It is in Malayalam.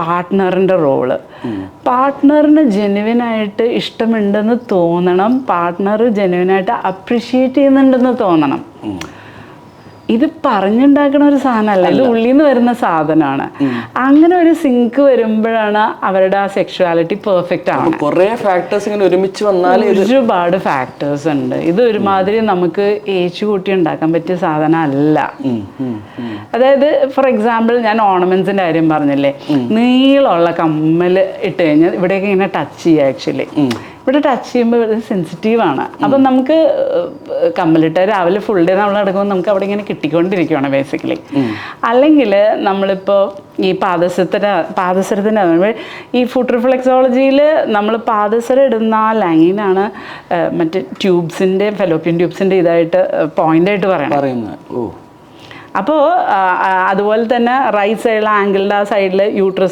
പാർട്ട്ണറിൻ്റെ റോള്. പാർട്ട്ണറിന് ജെന്യുവിനായിട്ട് ഇഷ്ടമുണ്ടെന്ന് തോന്നണം, പാർട്ട്ണർ ജെന്യുവിനായിട്ട് അപ്രിഷിയേറ്റ് ചെയ്യുന്നുണ്ടെന്ന് തോന്നണം. ഇത് പറഞ്ഞുണ്ടാക്കുന്ന ഒരു സാധനമല്ല, ഇത് ഉള്ളിൽ നിന്ന് വരുന്ന സാധനമാണ്. അങ്ങനെ ഒരു സിങ്ക് വരുമ്പോഴാണ് അവരുടെ ആ സെക്ഷുവാലിറ്റി പെർഫെക്റ്റ് ആവുന്നത്. കുറേ ഫാക്ടേഴ്സ് ഇങ്ങനെ ഒരുമിച്ച് വന്നാൽ ഒരുപാട് ഫാക്ടേഴ്സ് ഉണ്ട്. ഇത് ഒരുമാതിരി നമുക്ക് ഏച്ചു കൂട്ടി ഉണ്ടാക്കാൻ പറ്റിയ സാധനം അല്ല. അതായത് ഫോർ എക്സാമ്പിൾ ഞാൻ ഓർണമെന്റ്സിന്റെ കാര്യം പറഞ്ഞില്ലേ, നീളമുള്ള കമ്മൽ ഇട്ട് കഴിഞ്ഞാൽ ഇവിടെയൊക്കെ ഇങ്ങനെ ടച്ച് ചെയ്യുക. ആക്ച്വലി ഇവിടെ ടച്ച് ചെയ്യുമ്പോൾ സെൻസിറ്റീവാണ്. അപ്പം നമുക്ക് കമ്മലിട്ട് രാവിലെ ഫുൾ ഡേ നമ്മൾ നടക്കുമ്പോൾ നമുക്ക് അവിടെ ഇങ്ങനെ കിട്ടിക്കൊണ്ടിരിക്കുകയാണ് ബേസിക്കലി. അല്ലെങ്കിൽ നമ്മളിപ്പോൾ ഈ പാദസരത്തിൻ്റെ ഈ ഫുഡ് റിഫ്ലെക്സോളജിയിൽ നമ്മൾ പാദസരം ഇടുന്ന ആ ലൈനാണ് മറ്റേ ട്യൂബ്സിൻ്റെ ഫെലോപ്പിയൻ ട്യൂബ്സിൻ്റെ ഇതായിട്ട് പോയിൻ്റായിട്ട് പറയുന്നത്. അപ്പോൾ അതുപോലെ തന്നെ റൈറ്റ് സൈഡിലെ ആംഗിളിൻ്റെ ആ സൈഡിൽ യൂട്രസ്